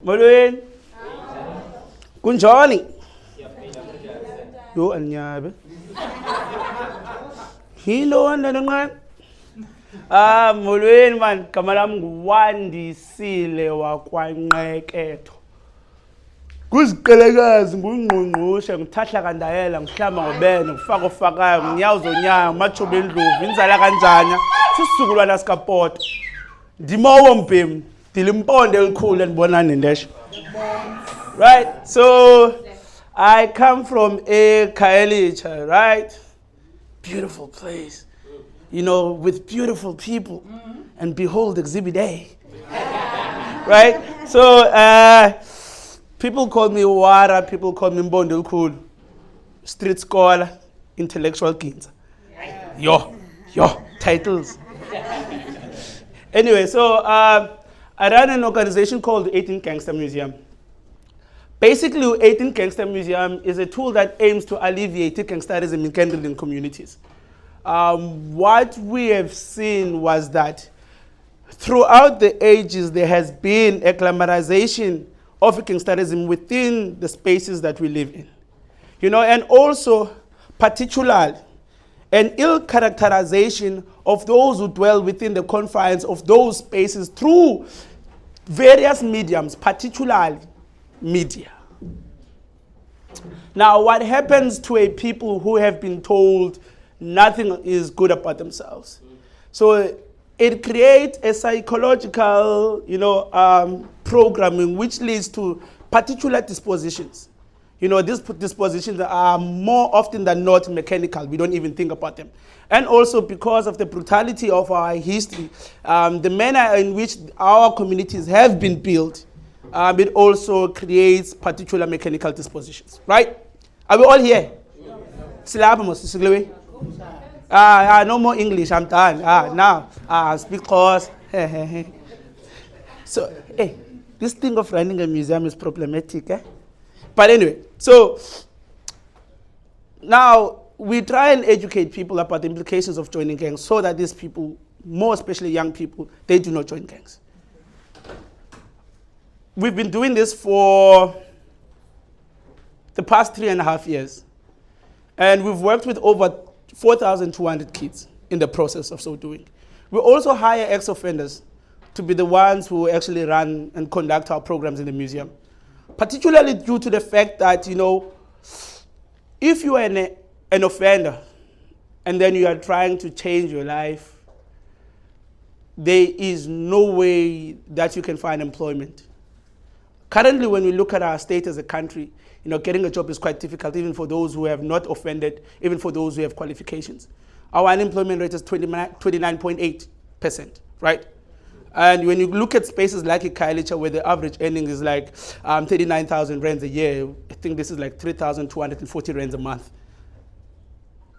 Molweni. Kunjani? Yo anyabe. Hilo wanda nqe. Molweni man, gama lami nguWandisile Nqeketho. Kuziqelekazi ngungqongqoshe ngithahla kandayela ngihlamba ngobene ngifaka ofakayo nginyawo zonyawo machobe endlovu inzala kanjanya sisizukulwana sikapota ndimowo mbhemu dilimponde elikhulu endibona nendesho. Right, so I come from a Khayelitsha, right? Beautiful place, you know, with beautiful people. And behold, exhibit A. Right? So people call me Wara, people call me Mbondel Cool, street scholar, intellectual ginza. Yo, titles. Anyway, so I run an organization called 18 Gangster Museum. Basically, 18 Gangster Museum is a tool that aims to alleviate gangsterism in Kenyan communities. What we have seen was that throughout the ages, there has been a glamorization of gangsterism within the spaces that we live in. You know, and also, particularly, an ill characterization of those who dwell within the confines of those spaces through various mediums, particularly media. Now, what happens to a people who have been told nothing is good about themselves? So it creates a psychological, programming which leads to particular dispositions. You know, these dispositions are more often than not mechanical. We don't even think about them. And also because of the brutality of our history, the manner in which our communities have been built, it also creates particular mechanical dispositions, right? Are we all here? No more English, I'm done. Now, I speak course. So, hey, this thing of running a museum is problematic, eh? But anyway, so now we try and educate people about the implications of joining gangs so that these people, more especially young people, they do not join gangs. We've been doing this for the past 3.5 years. And we've worked with over 4,200 kids in the process of so doing. We also hire ex-offenders to be the ones who actually run and conduct our programs in the museum. Particularly due to the fact that, if you are an offender and then you are trying to change your life, there is no way that you can find employment. Currently, when we look at our state as a country, getting a job is quite difficult, even for those who have not offended, even for those who have qualifications. Our unemployment rate is 29.8%, right? And when you look at spaces like Khayelitsha, where the average earning is like 39,000 rands a year, I think this is like 3,240 rands a month.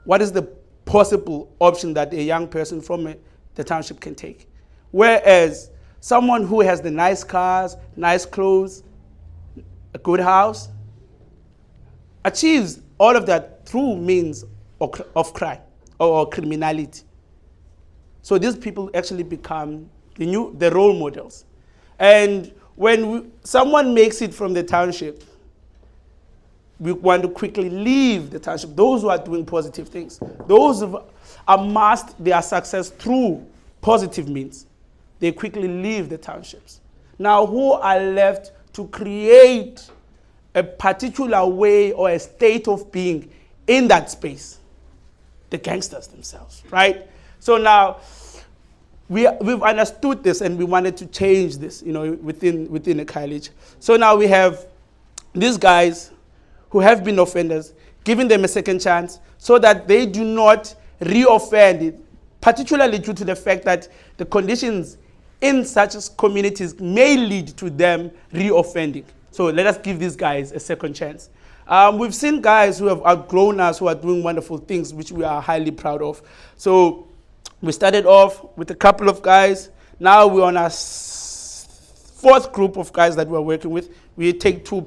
What is the possible option that a young person from the township can take? Whereas someone who has the nice cars, nice clothes, a good house, achieves all of that through means of crime or criminality. So these people actually become the role models. And when someone makes it from the township, we want to quickly leave the township. Those who are doing positive things, those who have amassed their success through positive means, they quickly leave the townships. Now, who are left to create a particular way or a state of being in that space? The gangsters themselves, right? So now, we've understood this and we wanted to change this, within the Khayelitsha. So now we have these guys who have been offenders, giving them a second chance so that they do not re-offend, particularly due to the fact that the conditions in such communities may lead to them re-offending. So let us give these guys a second chance. We've seen guys who have outgrown us, who are doing wonderful things, which we are highly proud of. So we started off with a couple of guys. Now we're on our fourth group of guys that we're working with. We take two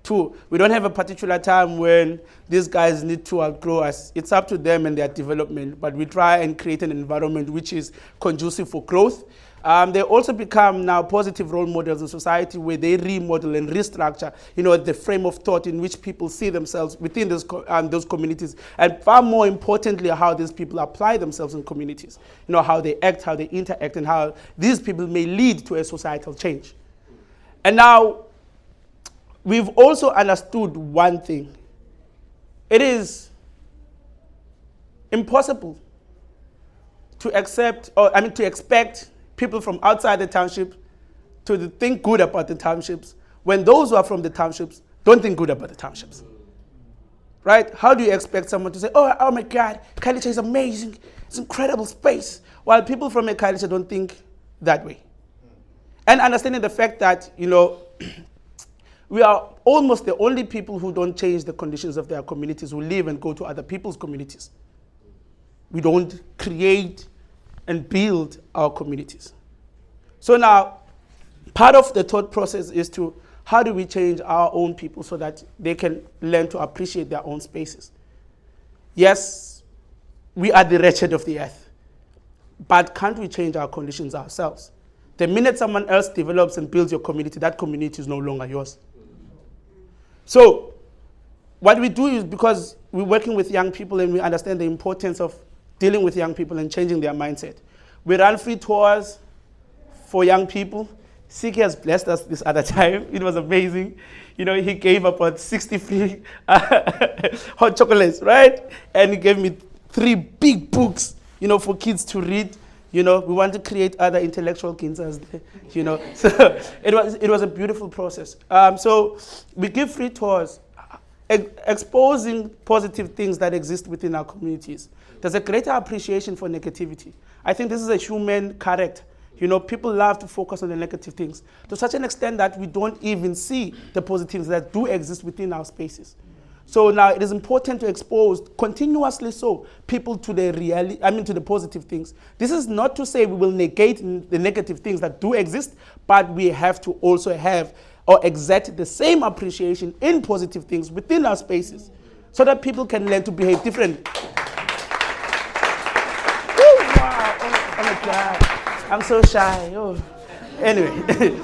Two, we don't have a particular time when these guys need to outgrow us. It's up to them and their development, but we try and create an environment which is conducive for growth. They also become now positive role models in society where they remodel and restructure, the frame of thought in which people see themselves within those communities, and far more importantly, how these people apply themselves in communities. How they act, how they interact, and how these people may lead to a societal change. And now, we've also understood one thing. It is impossible to expect people from outside the township to think good about the townships when those who are from the townships don't think good about the townships. Right? How do you expect someone to say, oh my God, Khayelitsha is amazing, it's incredible space, while people from Khayelitsha don't think that way? And understanding the fact that, we are almost the only people who don't change the conditions of their communities, who live and go to other people's communities. We don't create and build our communities. So now, part of the thought process is to, how do we change our own people so that they can learn to appreciate their own spaces? Yes, we are the wretched of the earth, but can't we change our conditions ourselves? The minute someone else develops and builds your community, that community is no longer yours. So what we do is, because we're working with young people and we understand the importance of dealing with young people and changing their mindset, we run free tours for young people. Siki has blessed us this other time. It was amazing. He gave about 60 free hot chocolates, right? And he gave me 3 big books, for kids to read. We want to create other intellectual gangsters there, So it was a beautiful process. So we give free tours, exposing positive things that exist within our communities. There's a greater appreciation for negativity. I think this is a human character. People love to focus on the negative things to such an extent that we don't even see the positives that do exist within our spaces. So now it is important to expose continuously people to to the positive things. This is not to say we will negate the negative things that do exist, but we have to also have or exert the same appreciation in positive things within our spaces so that people can learn to behave differently. Wow, oh my God, I'm so shy. Anyway,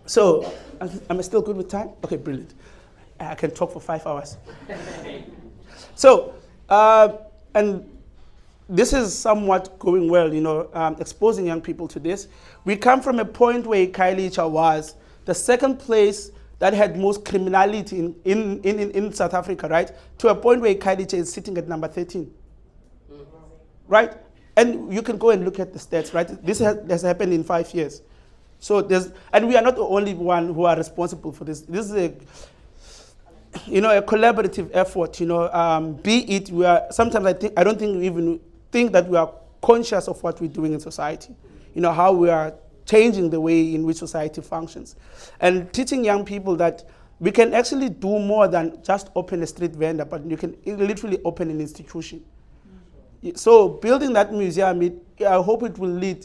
so am I still good with time? Okay, brilliant. I can talk for 5 hours. So, and this is somewhat going well, exposing young people to this. We come from a point where Khayelitsha was the second place that had most criminality in South Africa, right? To a point where Khayelitsha is sitting at number 13, right? And you can go and look at the stats, right? This has happened in 5 years. So and we are not the only one who are responsible for this. This is a collaborative effort, be it we are, sometimes I don't think we even think that we are conscious of what we're doing in society, how we are changing the way in which society functions. And teaching young people that we can actually do more than just open a street vendor, but you can literally open an institution. So building that museum, I hope it will lead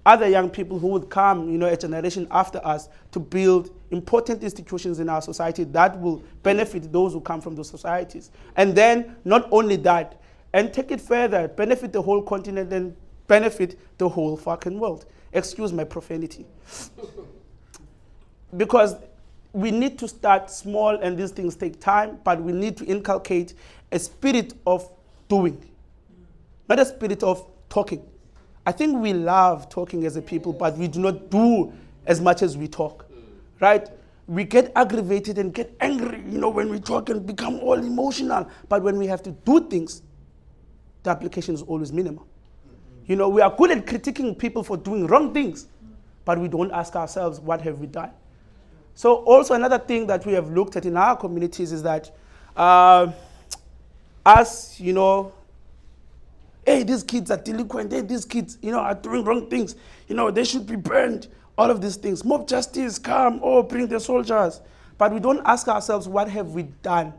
other young people who would come, a generation after us, to build important institutions in our society that will benefit those who come from those societies. And then, not only that, and take it further, benefit the whole continent and benefit the whole fucking world. Excuse my profanity. Because we need to start small and these things take time, but we need to inculcate a spirit of doing, not a spirit of talking. I think we love talking as a people, but we do not do as much as we talk, right? We get aggravated and get angry, when we talk and become all emotional. But when we have to do things, the application is always minimal. We are good at critiquing people for doing wrong things, but we don't ask ourselves, what have we done? So also another thing that we have looked at in our communities is that hey, these kids are delinquent, hey, these kids, are doing wrong things, they should be burned, all of these things. Mob justice, come, bring the soldiers. But we don't ask ourselves, what have we done?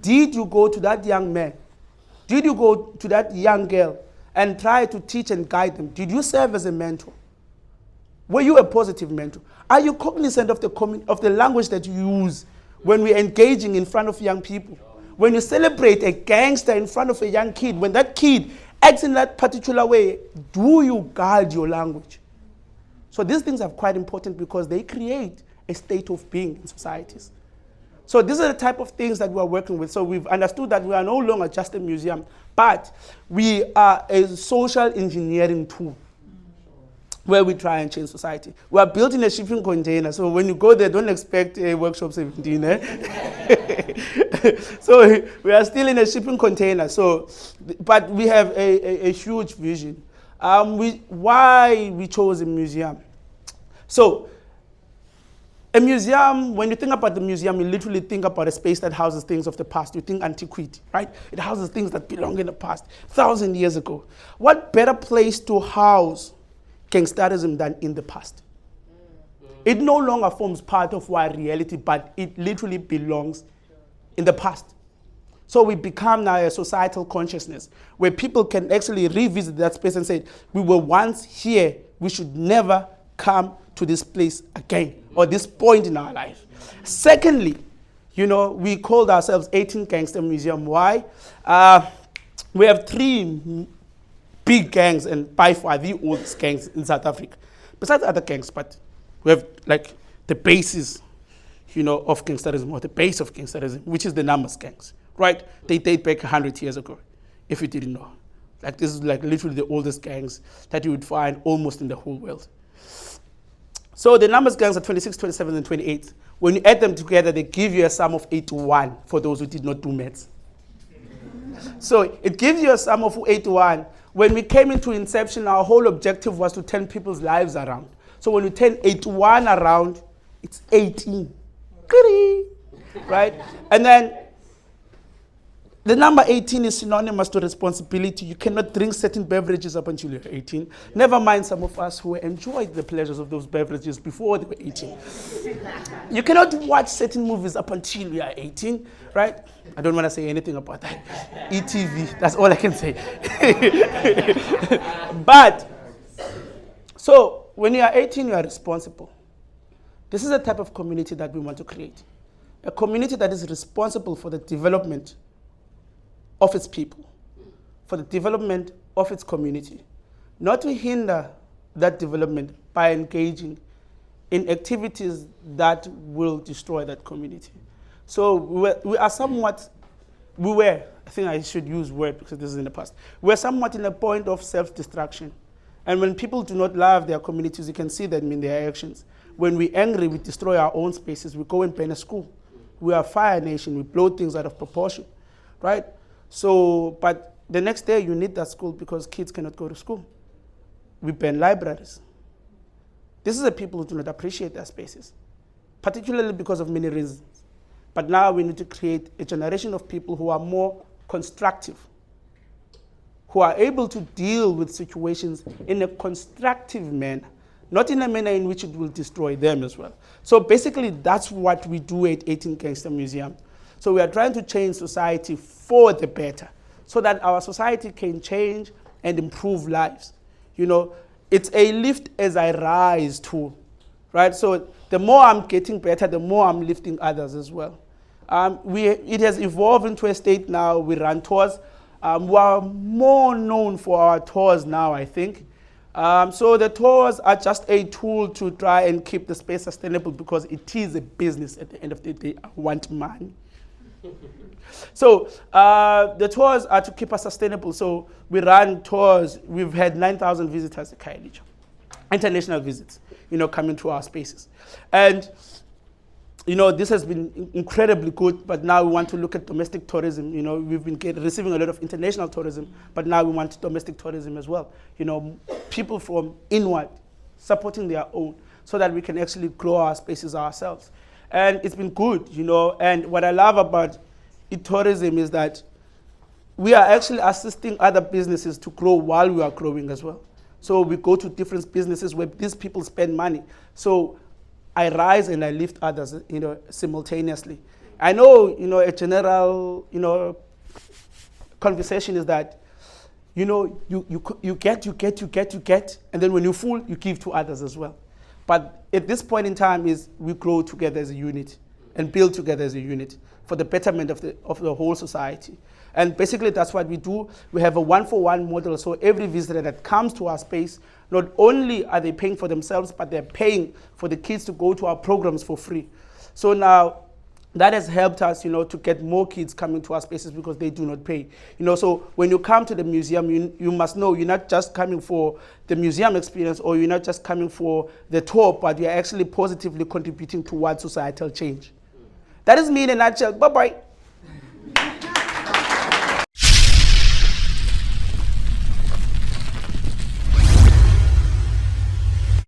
Did you go to that young man? Did you go to that young girl and try to teach and guide them? Did you serve as a mentor? Were you a positive mentor? Are you cognizant of the language that you use when we're engaging in front of young people? When you celebrate a gangster in front of a young kid, when that kid acts in that particular way, do you guard your language? So these things are quite important because they create a state of being in societies. So these are the type of things that we are working with. So we've understood that we are no longer just a museum, but we are a social engineering tool where we try and change society. We are built in a shipping container, so when you go there, don't expect a workshop 17. So we are still in a shipping container. So, but we have a huge vision. Why we chose a museum? So, a museum, when you think about the museum, you literally think about a space that houses things of the past. You think antiquity, right? It houses things that belong in the past, 1,000 years ago. What better place to house gangsterism than in the past? It no longer forms part of our reality, but it literally belongs in the past. So we become now a societal consciousness where people can actually revisit that space and say, we were once here, we should never come to this place again, or this point in our life. Secondly, we called ourselves 18 Gangster Museum. Why? We have 3 big gangs, and by far the oldest gangs in South Africa. Besides other gangs, but we have like the basis, of gangsterism, or the base of gangsterism, which is the numbers gangs, right? They date back 100 years ago, if you didn't know. Like this is like literally the oldest gangs that you would find almost in the whole world. So the numbers gangs are 26, 27, and 28. When you add them together, they give you a sum of 81 for those who did not do maths. So it gives you a sum of 81. When we came into inception, our whole objective was to turn people's lives around. So when you turn 81 around, it's 18. Right? And then the number 18 is synonymous to responsibility. You cannot drink certain beverages up until you're 18. Never mind some of us who enjoyed the pleasures of those beverages before they were 18. You cannot watch certain movies up until you are 18, right? I don't want to say anything about that. ETV, that's all I can say. But, so when you are 18, you are responsible. This is the type of community that we want to create. A community that is responsible for the development of its people, for the development of its community, not to hinder that development by engaging in activities that will destroy that community. So we are somewhat, I think I should use word because this is in the past, we're somewhat in a point of self-destruction. And when people do not love their communities, you can see that in their actions. When we're angry, we destroy our own spaces, we go and burn a school. We are a fire nation, we blow things out of proportion, right? So, but the next day you need that school because kids cannot go to school. We ban libraries. This is the people who do not appreciate their spaces, particularly because of many reasons. But now we need to create a generation of people who are more constructive, who are able to deal with situations in a constructive manner, not in a manner in which it will destroy them as well. So basically that's what we do at 18 Gangster Museum. So we are trying to change society for the better so that our society can change and improve lives. It's a lift as I rise tool, right? So the more I'm getting better, the more I'm lifting others as well. It has evolved into a state now. We run tours. We are more known for our tours now, I think. So the tours are just a tool to try and keep the space sustainable because it is a business at the end of the day. I want money. So the tours are to keep us sustainable. So we run tours. We've had 9,000 visitors at Khayelitsha, international visits, coming to our spaces. And, this has been incredibly good, but now we want to look at domestic tourism. We've been receiving a lot of international tourism, but now we want domestic tourism as well. People from inward supporting their own so that we can actually grow our spaces ourselves. And it's been good, and what I love about tourism is that we are actually assisting other businesses to grow while we are growing as well. So we go to different businesses where these people spend money. So I rise and I lift others, simultaneously. I know, a general, conversation is that, you get, and then when you're full, you give to others as well. But at this point in time is we grow together as a unit and build together as a unit for the betterment of the whole society. And basically that's what we do. We have a one-for-one model. So every visitor that comes to our space, not only are they paying for themselves, but they're paying for the kids to go to our programs for free. So now that has helped us, to get more kids coming to our spaces because they do not pay. So when you come to the museum, you must know you're not just coming for the museum experience or you're not just coming for the tour, but you're actually positively contributing towards societal change. That is me in a nutshell. Bye-bye.